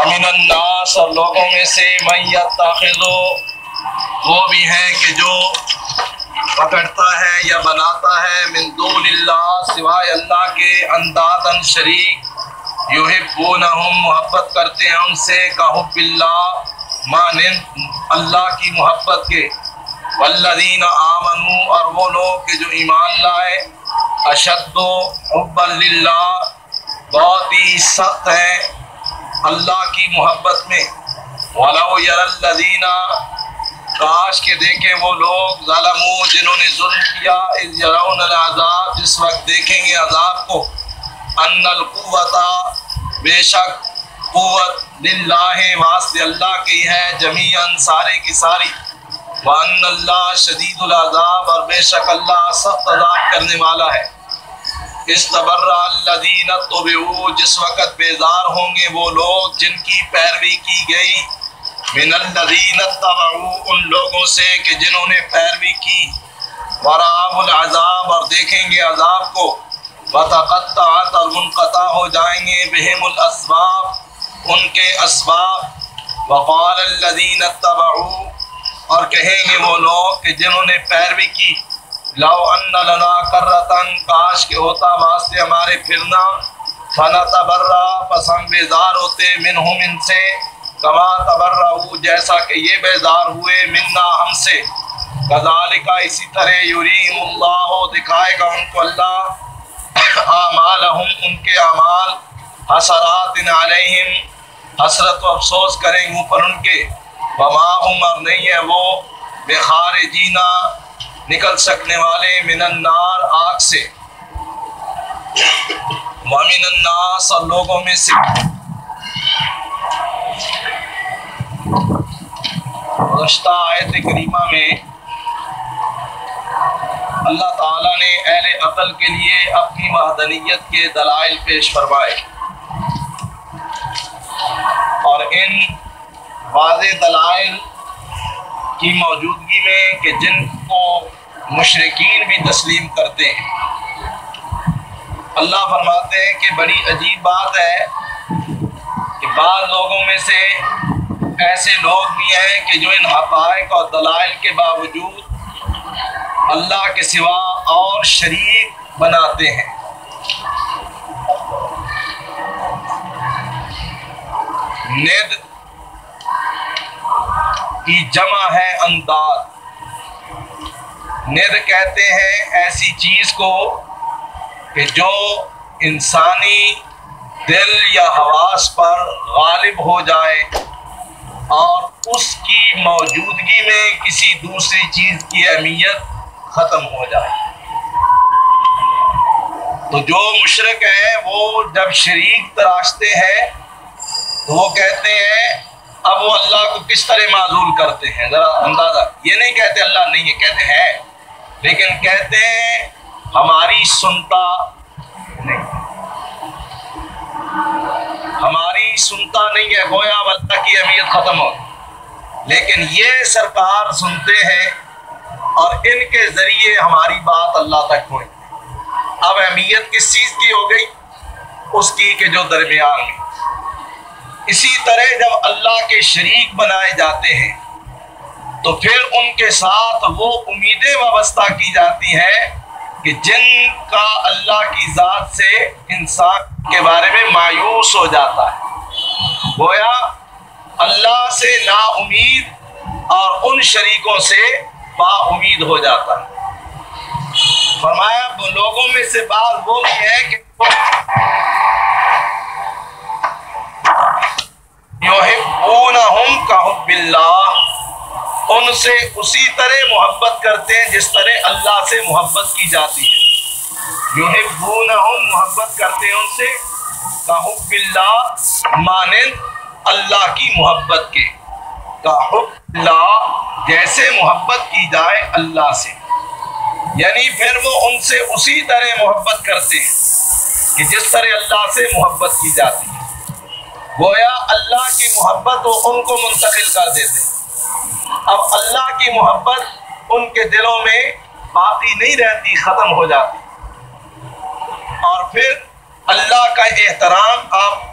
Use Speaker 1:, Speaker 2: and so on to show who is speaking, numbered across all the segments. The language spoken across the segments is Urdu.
Speaker 1: وَمِنَ النَّاسِ اور لوگوں میں سے مَن يَتَّخِذُ وہ بھی ہیں کہ جو پکڑتا ہے یا بناتا ہے من دون اللہ سوائے اللہ کے اندادن شریک یحبونہم محبت کرتے ہیں ان سے کحب اللہ مانند اللہ کی محبت کے والذین آمنوا اور وہ لوگ کہ جو ایمان لائے اشد حبا للہ بہت ہی سخت ہے اللہ کی محبت میں ولو یری الذین کاش کے دیکھیں وہ لوگ ظلموا جنہوں نے ظلم کیا اذ یرون العذاب جس وقت دیکھیں گے عذاب کو ان القوت بے شک قوت للہ واسطے اللہ کی ہے جمیعاً سارے کی ساری وان اللہ شدید العذاب اور بے شک اللہ سخت عذاب کرنے والا ہے استبرأ الذین اتبعوا جس وقت بیزار ہوں گے وہ لوگ جن کی پیروی کی گئی من الذین اتبعوا ان لوگوں سے کہ جنہوں نے پیروی کی ورأوا العذاب اور دیکھیں گے عذاب کو وتقطعت اور منقطع ہو جائیں گے بہم الاسباب ان کے اسباب وقال الذین اتبعوا اور کہیں گے وہ لوگ کہ جنہوں نے پیروی کی لو ان لنا کرتن کاش کے ہوتا واسطے ہمارے پھرنا فنتبرأ پس ہم بیزار ہوتے منہم ان سے کما تبرؤ جیسا کہ یہ بیزار ہوئے منا ہم سے کذالک اسی طرح یریم اللہ دکھائے گا ان کو اللہ اعمالہم ان کے اعمال حسرات علیہم حسرت و افسوس کریں گے اوپر ان کے وما ہم اور نہیں ہے وہ بخارجین نکل سکنے والے من النار آگ سے ومن الناس اور لوگوں میں سے گزشتہ آیت کریمہ میں اللہ تعالیٰ نے اہل عقل کے لیے اپنی وحدانیت کے دلائل پیش فرمائے اور ان واضح دلائل کی موجودگی میں کہ جن کو مشرکین بھی تسلیم کرتے ہیں اللہ فرماتے ہیں کہ بڑی عجیب بات ہے کہ بعض لوگوں میں سے ایسے لوگ بھی ہیں کہ جو ان حقائق اور دلائل کے باوجود اللہ کے سوا اور شریک بناتے ہیں ند کی جمع ہے انداد ند کہتے ہیں ایسی چیز کو کہ جو انسانی دل یا حواس پر غالب ہو جائے اور اس کی موجودگی میں کسی دوسری چیز کی اہمیت ختم ہو جائے تو جو مشرک ہیں وہ جب شریک تراشتے ہیں تو وہ کہتے ہیں اب وہ اللہ کو کس طرح معزول کرتے ہیں ذرا اندازہ یہ نہیں کہتے اللہ نہیں ہے کہتے ہیں لیکن کہتے ہیں ہماری سنتا نہیں ہماری سنتا نہیں ہے گویا اب اللہ کی اہمیت ختم ہو لیکن یہ سرکار سنتے ہیں اور ان کے ذریعے ہماری بات اللہ تک ہوئی اب اہمیت کس چیز کی ہو گئی اس کی کہ جو درمیان میں اسی طرح جب اللہ کے شریک بنائے جاتے ہیں تو پھر ان کے ساتھ وہ امیدیں وابستہ کی جاتی ہیں کہ جن کا اللہ کی ذات سے انسان کے بارے میں مایوس ہو جاتا ہے گویا اللہ سے نا امید اور ان شریکوں سے با امید ہو جاتا ہے فرمایا لوگوں میں سے بعض وہ بھی ہیں کہ یحبونہم کحب اللہ ان سے اسی طرح محبت کرتے ہیں جس طرح اللہ سے محبت کی جاتی ہے یحبونہم محبت کرتے ہیں ان سے کحب اللہ مانند اللہ کی محبت کے کحب اللہ جیسے محبت کی جائے اللہ سے یعنی پھر وہ ان سے اسی طرح محبت کرتے ہیں کہ جس طرح اللہ سے محبت کی جاتی ہے گویا اللہ کی محبت وہ ان کو منتقل کر دیتے اب اللہ کی محبت ان کے دلوں میں باقی نہیں رہتی ختم ہو جاتی اور پھر اللہ کا احترام اب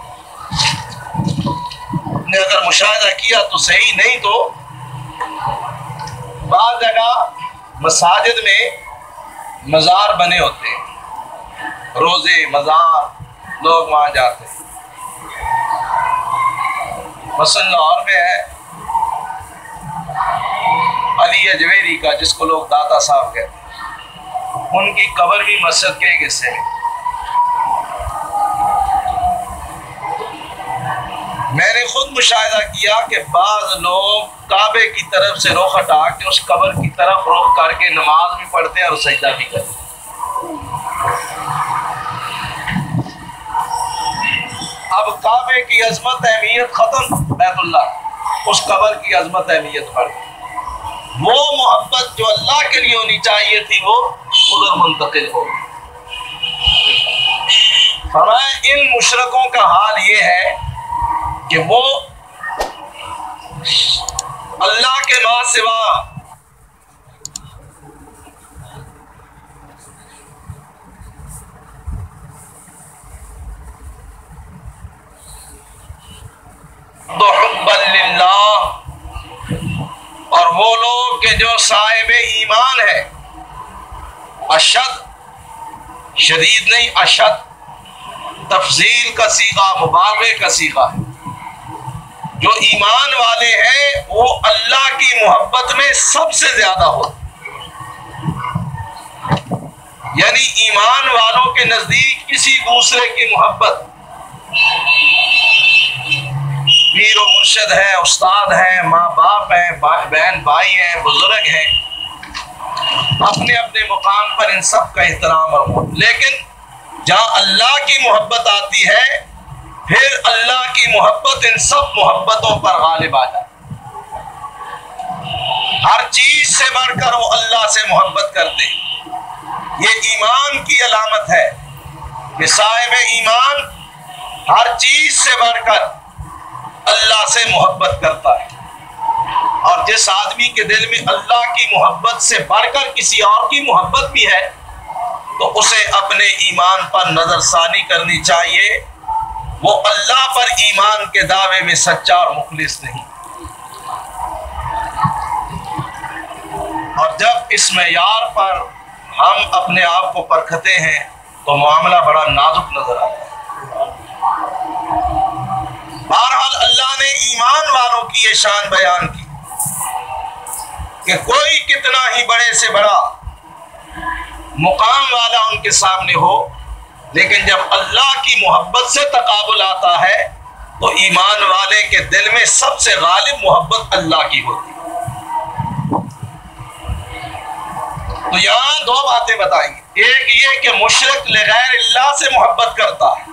Speaker 1: مشاہدہ کیا تو صحیح، نہیں تو بعض جگہ مساجد میں مزار بنے ہوتے ہیں، روزے مزار، لوگ وہاں جاتے ہیں۔ مثلا لاہور میں ہے علی اجویری کا، جس کو لوگ داتا صاحب کہتے ہیں، ان کی قبر بھی مسجد کے ایک حصے میں۔ میں نے خود مشاہدہ کیا کہ بعض لوگ کعبے کی طرف سے رخ ہٹا کے اس قبر کی طرف رخ کر کے نماز بھی پڑھتے ہیں اور سجدہ بھی کرتے ہیں۔ اب کعبے کی عظمت اہمیت ختم، بیت اللہ، اس قبر کی عظمت اہمیت بڑھ گئی۔ وہ محبت جو اللہ کے لیے ہونی چاہیے تھی وہ ادھر منتقل ہو گئی۔ فرمایا ان مشرکوں کا حال یہ ہے کہ وہ اللہ کے ماں سوا حب للہ، اور وہ لوگ کہ جو صاحب ایمان ہے، اشد، شدید نہیں، اشد تفضیل کا صیغہ، مبالغے کا صیغہ ہے، جو ایمان والے ہیں وہ اللہ کی محبت میں سب سے زیادہ ہو، یعنی ایمان والوں کے نزدیک کسی دوسرے کی محبت، پیر و مرشد ہے، استاد ہے، ماں باپ ہیں، بہن بھائی ہیں، بزرگ ہیں، اپنے اپنے مقام پر ان سب کا احترام اور محبت، لیکن جہاں اللہ کی محبت آتی ہے پھر اللہ کی محبت ان سب محبتوں پر غالب آ جاتی ہے۔ ہر چیز سے بڑھ کر وہ اللہ سے محبت کرتے ہیں۔ یہ ایمان کی علامت ہے کہ صاحب ایمان ہر چیز سے بڑھ کر اللہ سے محبت کرتا ہے، اور جس آدمی کے دل میں اللہ کی محبت سے بڑھ کر کسی اور کی محبت بھی ہے تو اسے اپنے ایمان پر نظر ثانی کرنی چاہیے، وہ اللہ پر ایمان کے دعوے میں سچا اور مخلص نہیں۔ اور جب اس معیار پر ہم اپنے آپ کو پرکھتے ہیں تو معاملہ بڑا نازک نظر آتا ہے۔ بہرحال اللہ نے ایمان والوں کی یہ شان بیان کی کہ کوئی کتنا ہی بڑے سے بڑا مقام والا ان کے سامنے ہو، لیکن جب اللہ کی محبت سے تقابل آتا ہے تو ایمان والے کے دل میں سب سے غالب محبت اللہ کی ہوتی ہے۔ تو یہاں دو باتیں بتائیں گے، ایک یہ کہ مشرک لغیر اللہ سے محبت کرتا ہے،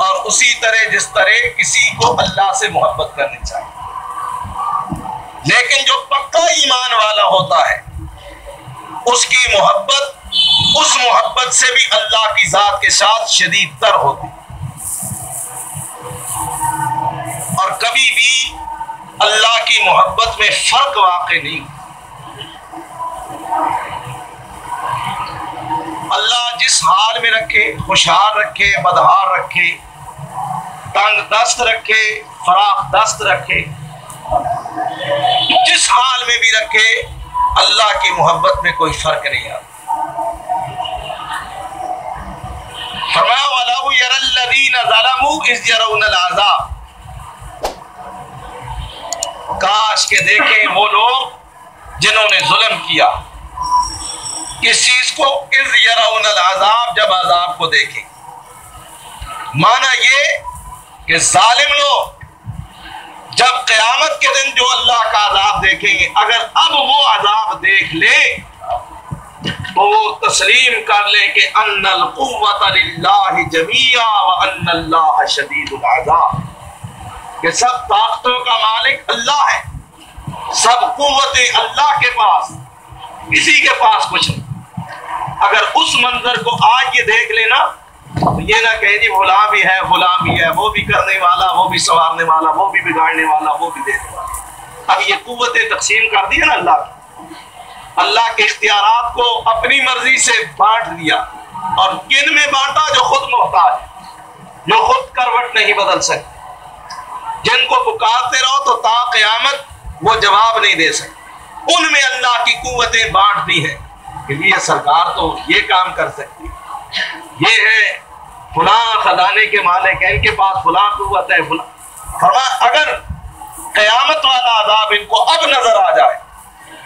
Speaker 1: اور اسی طرح جس طرح کسی کو اللہ سے محبت کرنی چاہیے، لیکن جو پکا ایمان والا ہوتا ہے اس کی محبت اس محبت سے بھی اللہ کی ذات کے ساتھ شدید تر ہوتی، اور کبھی بھی اللہ کی محبت میں فرق واقع نہیں۔ اللہ جس حال میں رکھے، خوشحال رکھے، بدحال رکھے، تنگ دست رکھے، فراخ دست رکھے، جس حال میں بھی رکھے، اللہ کی محبت میں کوئی فرق نہیں آتا۔ فرمایا وَلَوْ يَرَى الَّذِينَ ظَلَمُوا إِذْ يَرَوْنَ الْعَذَابَ، کاش کہ دیکھیں وہ لوگ جنہوں نے ظلم کیا کس چیز کو، اذ یرون العذاب، جب عذاب کو دیکھیں۔ معنی یہ کہ ظالم لوگ جب قیامت کے دن جو اللہ کا عذاب دیکھیں گے، اگر اب وہ عذاب دیکھ لے تو وہ تسلیم کر لے کہ ان القوۃ للہ جمیعا وان اللہ شدید العذاب، کہ سب طاقتوں کا مالک اللہ ہے، سب قوتیں اللہ کے پاس، کسی کے پاس کچھ نہیں۔ اگر اس منظر کو آج یہ دیکھ لینا تو یہ نہ کہے جی غلام بھی ہے، غلام بھی ہے، وہ بھی کرنے والا، وہ بھی سنوارنے والا، وہ بھی بگاڑنے والا، وہ بھی دینے والا۔ اب یہ قوتیں تقسیم کر دی ہے نا اللہ کی، اللہ کے اختیارات کو اپنی مرضی سے بانٹ دیا، اور کن میں بانٹا؟ جو خود محتاج ہے، جو خود کروٹ نہیں بدل سکتے، جن کو پکارتے رہو تو تا قیامت وہ جواب نہیں دے سکتے، ان میں اللہ کی قوتیں بانٹ دی ہیں کہ یہ سرکار تو یہ کام کر سکتی، یہ ہے فلاں خزانے کے مالک ہیں، ان کے پاس فلاں قوت ہے فلاں. اگر قیامت والا عذاب ان کو اب نظر آ جائے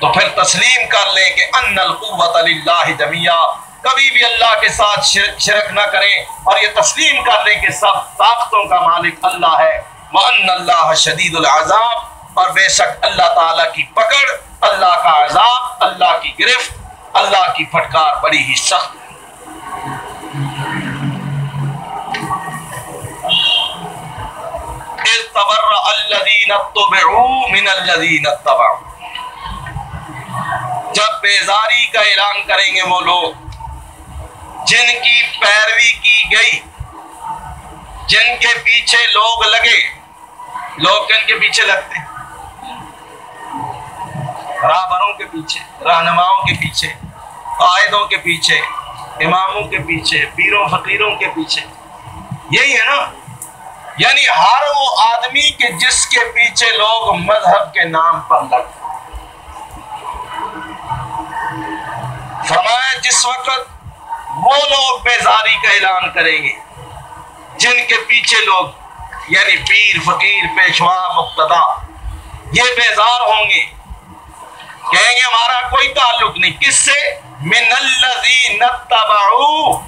Speaker 1: تو پھر تسلیم کر لیں کہ ان القوت للہ جمیعا، کبھی بھی اللہ کے ساتھ شرک نہ کریں، اور یہ تسلیم کر لیں کہ سب طاقتوں کا مالک اللہ ہے. وَأَنَّ اللَّهَ شَدِيدُ الْعَذَابِ، اور بے شک اللہ تعالیٰ کی پکڑ، اللہ کا عذاب، اللہ کی گرفت، اللہ کی پھٹکار بڑی ہی سخت ہے. اِذْ تَبَرَّأَ الَّذِينَ اتُّبِعُوا مِنَ الَّذِينَ اتَّبَعُوا، جب بیزاری کا اعلان کریں گے وہ لوگ جن کی پیروی کی گئی، جن کے پیچھے لوگ لگے. لوگ کن کے پیچھے لگتے ہیں؟ راہبروں کے پیچھے، رہنماؤں کے پیچھے، قائدوں کے پیچھے، اماموں کے پیچھے، پیروں فقیروں کے پیچھے. یہی ہے نا، یعنی ہر وہ آدمی کے جس کے پیچھے لوگ مذہب کے نام پر لگتے. فرمایا جس وقت وہ لوگ بیزاری کا اعلان کریں گے جن کے پیچھے لوگ یعنی پیر فقیر پیشوا مقتدا یہ بیزار ہوں گے، کہیں گے ہمارا کوئی تعلق نہیں. کس سے؟ من الذین اتبعوا،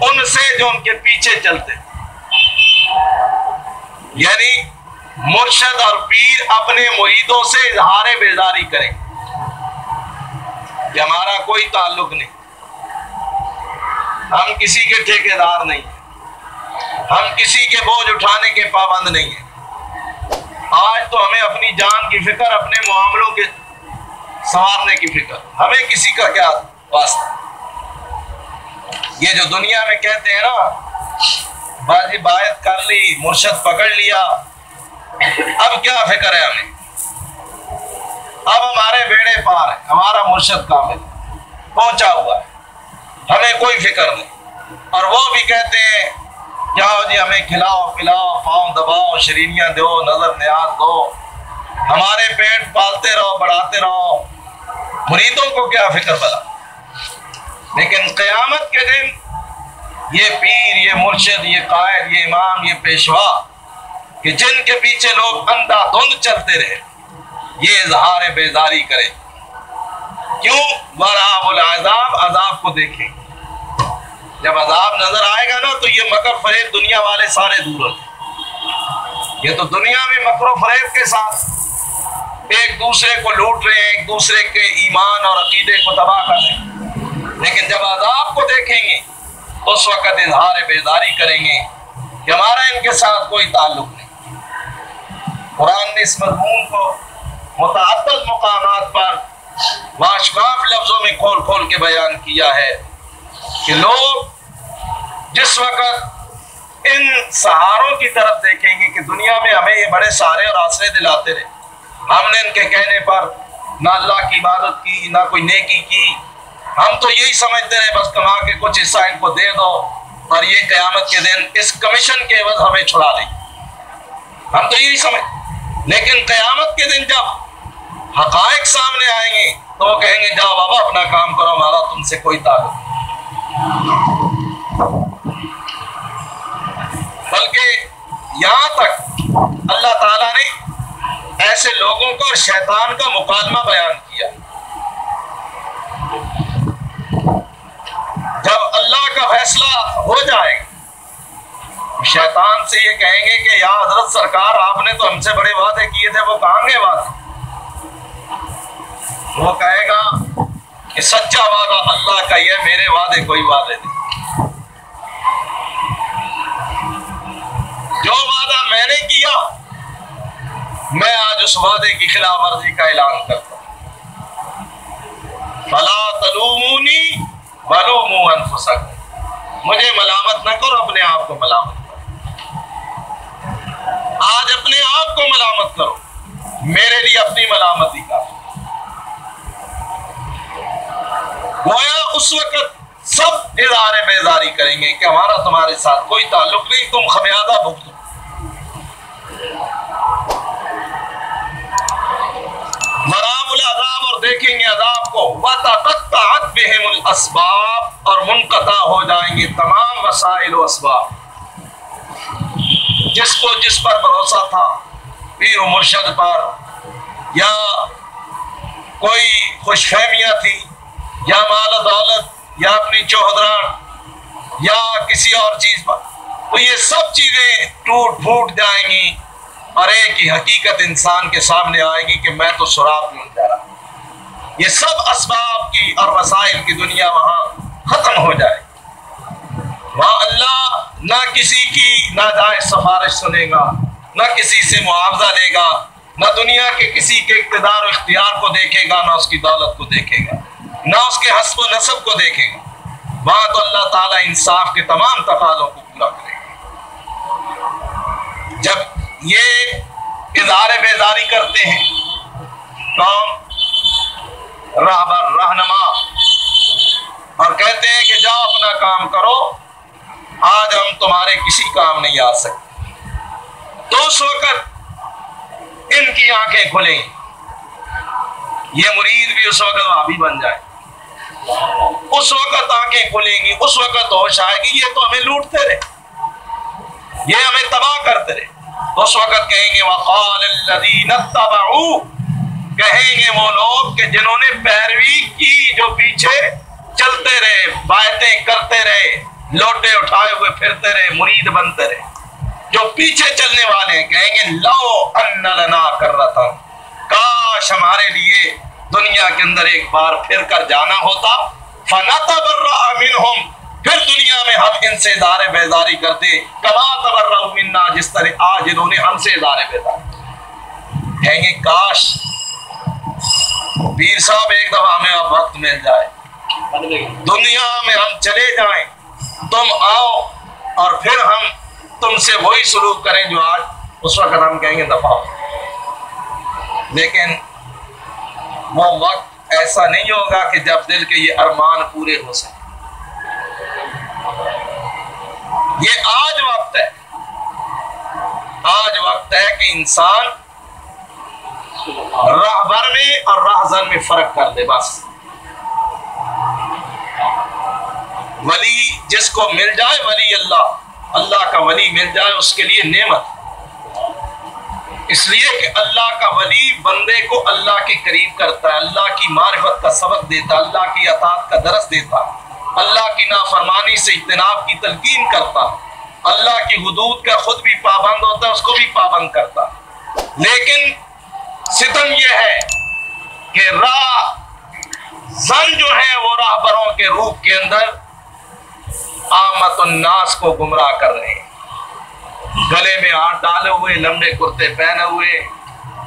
Speaker 1: ان سے جو ان کے پیچھے چلتے. یعنی مرشد اور پیر اپنے مریدوں سے اظہار بیزاری کریں کہ ہمارا کوئی تعلق نہیں، ہم کسی کے ٹھیکیدار نہیں ہیں، ہم کسی کے بوجھ اٹھانے کے پابند نہیں ہیں. آج تو ہمیں اپنی جان کی فکر، اپنے معاملوں کے سنوارنے کی فکر، ہمیں کسی کا کیا واسطہ. یہ جو دنیا میں کہتے ہیں نا بازی باعث کر لی، مرشد پکڑ لیا، اب کیا فکر ہے ہمیں؟ اب ہمارے بیڑے پار ہے، ہمارا مرشد کامل پہنچا ہوا ہے، ہمیں کوئی فکر نہیں. اور وہ بھی کہتے ہیں کیا ہو جی ہمیں کھلاؤ پلاؤ، پاؤں دباؤ، شرینیاں دو، نظر نیاز دو، ہمارے پیٹ پالتے رہو، بڑھاتے رہو، مریدوں کو کیا فکر بلا. لیکن قیامت کے دن یہ پیر، یہ مرشد، یہ قائد، یہ امام، یہ پیشوا کہ جن کے پیچھے لوگ اندھا دھند چلتے رہے، یہ اظہار بیزاری کرے. کیوں؟ وَرَأَوُا الْعَذَابَ، عذاب کو دیکھیں. جب عذاب نظر آئے گا نا تو یہ مکر فریب دنیا والے سارے دور ہوتے. یہ تو دنیا میں مکر و فریب کے ساتھ ایک دوسرے کو لوٹ رہے ہیں، ایک دوسرے کے ایمان اور عقیدے کو تباہ کر رہے ہیں. لیکن جب عذاب کو دیکھیں گے تو اس وقت اظہار بیزاری کریں گے کہ ہمارا ان کے ساتھ کوئی تعلق نہیں. قرآن نے اس مضمون کو متعدد مقامات پر واشفاف لفظوں میں کھول کھول کے بیان کیا ہے کہ لوگ جس وقت ان سہاروں کی طرف دیکھیں گے کہ دنیا میں ہمیں یہ بڑے سہارے اور آسرے دلاتے رہے، ہم نے ان کے کہنے پر نہ اللہ کی عبادت کی، نہ کوئی نیکی کی، ہم تو یہی سمجھتے رہے بس کما کے کچھ حصہ ان کو دے دو اور یہ قیامت کے دن اس کمیشن کے عوض ہمیں چھڑا دیں، ہم تو یہی سمجھ. لیکن قیامت کے دن جب حقائق سامنے آئیں گے تو وہ کہیں گے جاؤ بابا اپنا کام کرو، ہمارا تم سے کوئی تعلق نہیں. بلکہ یہاں تک اللہ تعالیٰ نے ایسے لوگوں کو اور شیطان کا مکالمہ بیان کیا. جب اللہ کا فیصلہ ہو جائے گا شیطان سے یہ کہیں گے کہ یا حضرت سرکار آپ نے تو ہم سے بڑے وعدے کیے تھے، وہ کہاں گے وعدے؟ وہ کہے گا کہ سچا وعدہ اللہ کا یہ، میرے وعدے کوئی وعدے نہیں. جو وعدہ میں نے کیا میں آج اس وعدے کی خلاف ورزی کا اعلان کرتا ہوں. فلا تلومونی ولوموا انفسکم، مجھے ملامت نہ کرو، اپنے آپ کو ملامت کرو. آج اپنے آپ کو ملامت کرو، میرے لیے اپنی ملامتی کا. گویا اس وقت سب اظہار بیزاری کریں گے کہ ہمارا تمہارے ساتھ کوئی تعلق نہیں، تم خمیازہ بھگتو. وَتَقَطَّعَتْ بِهِمُ الْأَسْبَابُ، اور منقطع ہو جائیں گے تمام وسائل و اسباب۔ جس کو جس پر بھروسہ تھا، پیر و مرشد پر، یا کوئی خوش فہمیاں تھی، یا مال و دولت، یا اپنی چوہدران، یا کسی اور چیز پر، تو یہ سب چیزیں ٹوٹ پھوٹ جائیں گی، اور ایک ہی حقیقت انسان کے سامنے آئے گی کہ میں تو سراغ نہیں جا رہا۔ یہ سب اسباب کی اور وسائل کی دنیا وہاں ختم ہو جائے گی۔ وہاں اللہ نہ کسی کی ناجائز سفارش سنے گا، نہ کسی سے معاوضہ لے گا، نہ دنیا کے کسی کے اقتدار و اختیار کو دیکھے گا، نہ اس کی دولت کو دیکھے گا، نہ اس کے حسب و نسب کو دیکھے گا۔ وہاں تو اللہ تعالیٰ انصاف کے تمام تقاضوں کو پورا کرے گا۔ جب یہ اظہار بیداری کرتے ہیں قوم، راہبر، رہنما، اور کہتے ہیں کہ جاؤ اپنا کام کرو، آج ہم تمہارے کسی کام نہیں آ سکتے، تو اس وقت ان کی آنکھیں کھلیں، یہ مرید بھی اس وقت وہابی بن جائے، اس وقت آنکھیں کھلیں گی، اس وقت ہوش آئے گی یہ تو ہمیں لوٹتے رہے، یہ ہمیں تباہ کرتے رہے۔ تو اس وقت کہیں گے وقال الذین اتبعوا، کہیں گے وہ لوگ کہ جنہوں نے پیروی کی، جو پیچھے چلتے رہے، باتیں کرتے رہے، لوٹے اٹھائے ہوئے پھرتے رہے، مرید بنتے رہے، جو پیچھے چلنے والے ہیں، کہیں گے لو ان لنا کرۃ، کاش ہمارے لیے دنیا کے اندر ایک بار پھر کر جانا ہوتا، فنتبرأ منہم، پھر دنیا میں ہم ان سے اظہار بیزاری کرتے، کما تبرؤا منا، جس طرح آج انہوں نے ہم سے اظہار بیزاری۔ کہیں گے کاش پیر صاحب ایک دفعہ ہمیں اب وقت مل جائے، دنیا میں ہم چلے جائیں، تم آؤ، اور پھر ہم تم سے وہی سلوک کریں جو آج۔ اس وقت ہم کہیں گے دفعہ۔ لیکن وہ وقت ایسا نہیں ہوگا کہ جب دل کے یہ ارمان پورے ہو سکیں۔ یہ آج وقت ہے، آج وقت ہے کہ انسان راہبر میں اور راہزن میں فرق کر دے۔ بس ولی جس کو مل جائے، ولی اللہ کا ولی مل جائے، اس کے لیے نعمت، اس لیے کہ اللہ کا ولی بندے کو اللہ کے قریب کرتا ہے، اللہ کی معرفت کا سبق دیتا ہے، اللہ کی اطاعت کا درس دیتا ہے، اللہ کی نافرمانی سے اجتناب کی تلقین کرتا، اللہ کی حدود کا خود بھی پابند ہوتا ہے، اس کو بھی پابند کرتا۔ لیکن ستم یہ ہے کہ زن جو ہے وہ راہبروں کے روح کے اندر عامت الناس کو گمراہ کر رہے ہیں، گلے میں ہاتھ ڈالے ہوئے، لمبے کرتے پہنے ہوئے،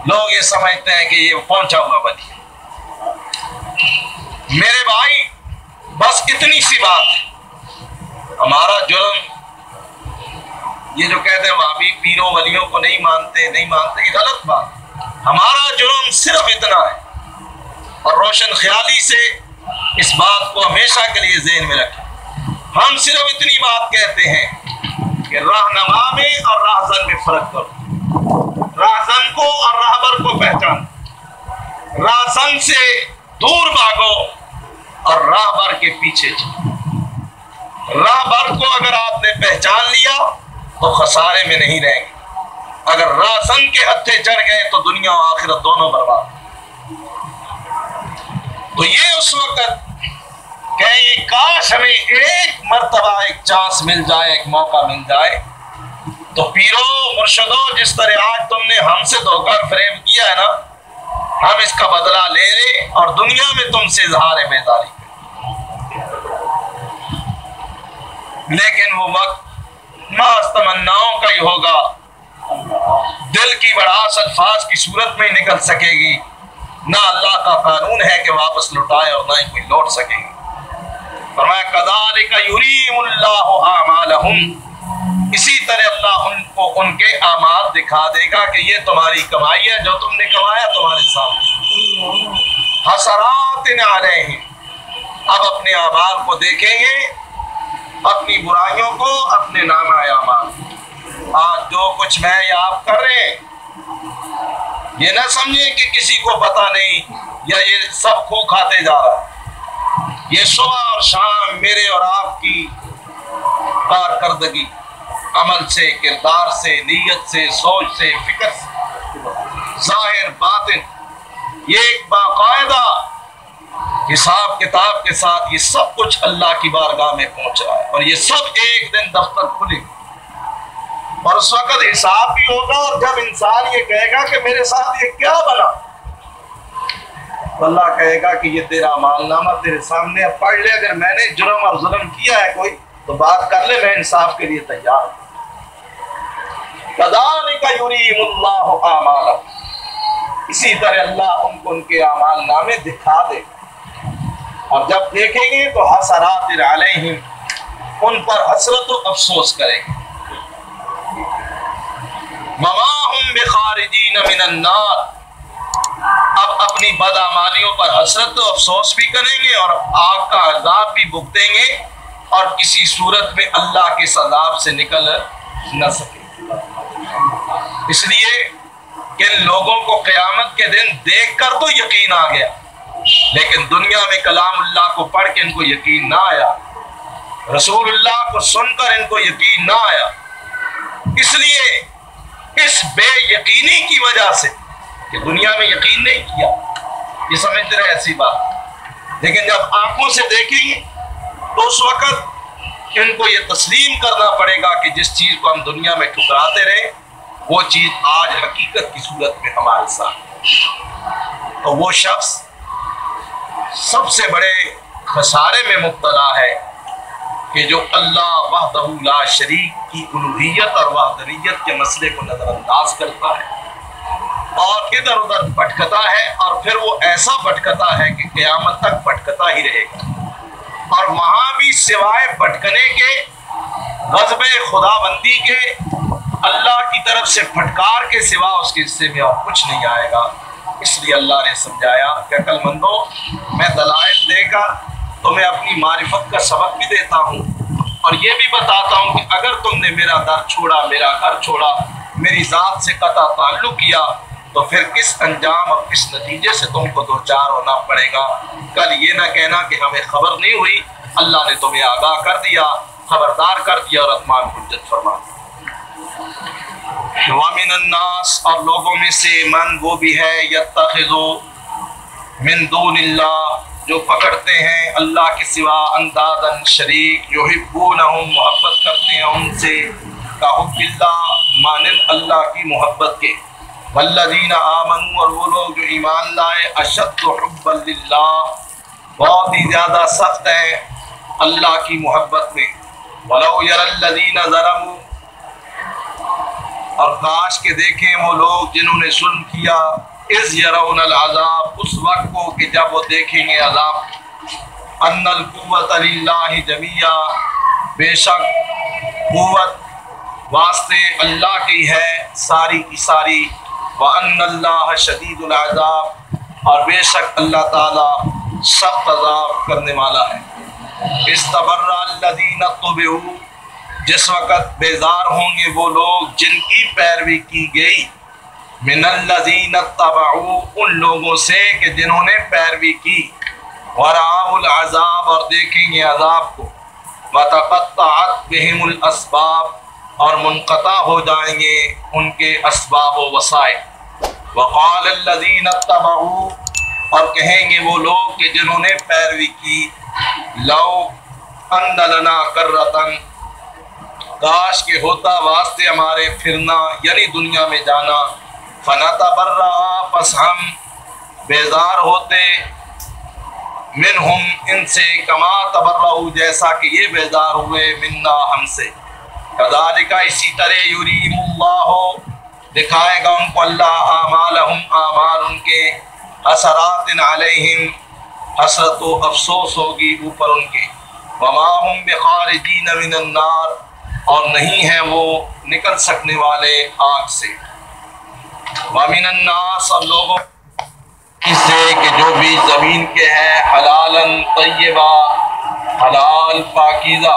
Speaker 1: لوگ یہ سمجھتے ہیں کہ یہ پہنچا ہوا ولی ہے۔ میرے بھائی بس اتنی سی بات ہے، ہمارا جرم یہ جو کہتے ہیں وہابی پیروں ولیوں کو نہیں مانتے، یہ غلط بات۔ ہمارا جرم صرف اتنا ہے، اور روشن خیالی سے اس بات کو ہمیشہ کے لیے ذہن میں رکھیں، ہم صرف اتنی بات کہتے ہیں کہ رہنما میں اور راہزن میں فرق کرو، راہزن کو اور راہبر کو پہچان، راہزن سے دور بھاگو اور راہبر کے پیچھے چلو۔ راہبر کو اگر آپ نے پہچان لیا تو خسارے میں نہیں رہیں گے، اگر راہزن کے ہتھے چڑھ گئے تو دنیا و آخرت دونوں برباد۔ تو یہ اس وقت کہ کاش ہمیں ایک مرتبہ ایک چانس مل جائے، ایک موقع مل جائے، تو پیرو مرشدو جس طرح آج تم نے ہم سے دھوکہ فریب کیا ہے نا، ہم اس کا بدلہ لے لیں اور دنیا میں تم سے اظہار بیداری کریں۔ لیکن وہ وقت محض تمناؤں کا ہی ہوگا، دل کی بڑاس الفاظ کی صورت میں نکل سکے گی، نہ اللہ کا قانون ہے کہ واپس لوٹائے اور نہ ہی کوئی لوٹ سکے گی۔ فرمایا کذالک یریم اللہ اعمالہم، اسی طرح اللہ ان کو ان کے اعمال دکھا دے گا کہ یہ تمہاری کمائی ہے، جو تم نے کمایا تمہارے سامنے، حسرات علیہم، اب اپنے اعمال کو دیکھیں گے، اپنی برائیوں کو، اپنے نامہ اعمال۔ آج جو کچھ میں یا آپ کر رہے ہیں، یہ نہ سمجھیں کہ کسی کو پتہ نہیں یا یہ سب خو کھاتے جا رہا ہے، یہ صبح اور شام میرے اور آپ کی کارکردگی، عمل سے، کردار سے، نیت سے، سوچ سے، فکر سے، ظاہر باطن، یہ ایک باقاعدہ حساب کتاب کے ساتھ یہ سب کچھ اللہ کی بارگاہ میں پہنچ رہا ہے، اور یہ سب ایک دن دفتر کھلے اور اس وقت حساب بھی ہوگا۔ اور جب انسان یہ کہے گا کہ میرے ساتھ یہ کیا بنا، تو اللہ کہے گا کہ یہ تیرا اعمال نامہ تیرے سامنے، اب پڑھ لے، اگر میں نے جرم اور ظلم کیا ہے کوئی تو بات کر لے، میں انصاف کے لیے تیار ہوں۔ کذالک یریم اللہ اعمالہم، اسی طرح اللہ ان کو ان کے اعمال نامے دکھا دے، اور جب دیکھیں گے تو حسرات علیہم، ان پر حسرت و افسوس کریں گے۔ وما ہم بخارجین من النار، اب اپنی بدعمالیوں پر حسرت و افسوس بھی کریں گے اور آگ کا عذاب بھی بھگتیں گے، اور کسی صورت میں اللہ کے عذاب سے نکل نہ سکے۔ اس لیے کہ ان لوگوں کو قیامت کے دن دیکھ کر تو یقین آ گیا، لیکن دنیا میں کلام اللہ کو پڑھ کے ان کو یقین نہ آیا، رسول اللہ کو سن کر ان کو یقین نہ آیا۔ اس لیے اس بے یقینی کی وجہ سے کہ دنیا میں یقین نہیں کیا، یہ سمجھتے رہے ایسی بات، لیکن جب آنکھوں سے دیکھیں گے تو اس وقت ان کو یہ تسلیم کرنا پڑے گا کہ جس چیز کو ہم دنیا میں ٹھکراتے رہے وہ چیز آج حقیقت کی صورت میں ہمارے ساتھ، تو وہ شخص سب سے بڑے خسارے میں مبتلا ہے کہ جو اللہ وحدہ لا شریک کی الوہیت اور وحدانیت کے مسئلے کو نظر انداز کرتا ہے اور ادھر ادھر بھٹکتا ہے، اور پھر وہ ایسا بھٹکتا ہے کہ قیامت تک بھٹکتا ہی رہے گا، اور وہاں بھی سوائے بھٹکنے کے، غضب خدا بندی کے، اللہ کی طرف سے پھٹکار کے سوا اس کے حصے میں اور کچھ نہیں آئے گا۔ اس لیے اللہ نے سمجھایا کہ عقل مندو، میں دلائل دے کر تمہیں اپنی معرفت کا سبق بھی دیتا ہوں، اور یہ بھی بتاتا ہوں کہ اگر تم نے میرا در چھوڑا، میرا گھر چھوڑا، میری ذات سے قطع تعلق کیا، تو پھر کس انجام اور کس نتیجے سے تم کو دوچار ہونا پڑے گا۔ کل یہ نہ کہنا کہ ہمیں خبر نہیں ہوئی، اللہ نے تمہیں آگاہ کر دیا، خبردار کر دیا اور اتمام حجت فرما دیا۔ وَمِنَ النَّاسِ، اور لوگوں میں سے من وہ بھی ہے، یتخذو من دون اللہ، جو پکڑتے ہیں اللہ کے سوا اندادن شریک، یحبونہم، محبت کرتے ہیں ان سے، کحب اللہ، مانند اللہ کی محبت کے، والذین آمنوا، اور وہ لوگ جو ایمان لائے، اشد حبا للہ، بہت ہی زیادہ سخت ہیں اللہ کی محبت میں، ولو یری الذین ظلموا، اور کاش کے دیکھیں وہ لوگ جنہوں نے ظلم کیا، اذ یرون العذاب، اس وقت کو کہ جب وہ دیکھیں گے عذاب، ان القوۃ للہ جمیعا، بے شک قوت واسطے اللہ کی ہے ساری کی ساری، وان اللہ شدید العذاب، اور بے شک اللہ تعالی سخت عذاب کرنے والا ہے۔ استبرأ الذین اتبعوا، جس وقت بیزار ہوں گے وہ لوگ جن کی پیروی کی گئی، من الذین اتبعوا، ان لوگوں سے کہ جنہوں نے پیروی کی، ورأوا العذاب، اور دیکھیں گے عذاب کو، وتقطعت بہم الاسباب، اور منقطع ہو جائیں گے ان کے اسباب و وسائل، وقال الذین اتبعوا، اور کہیں گے وہ لوگ کہ جنہوں نے پیروی کی، لو ان لنا کرۃ، کاش کہ ہوتا واسطے ہمارے پھرنا، یعنی دنیا میں جانا، فنتبرأ، پس ہم بیزار ہوتے، منہم، ان سے، کما تبرؤ، جیسا کہ یہ بیزار ہوئے، منا، ہم سے، کذالک، اسی طرح، یریم اللہ، دکھائے گا ان کو اللہ، اعمالہم، اعمال ان کے، حسرات علیہم، حسرت و افسوس ہوگی اوپر ان کے، وما ہم بخارجین من النار، اور نہیں ہیں وہ نکل سکنے والے آگ سے۔ وَمِنَ النَّاسِ، اور لوگوں سے کہ جو بھی زمین کے ہے، حلالاً طیبا، حلال پاکیزہ،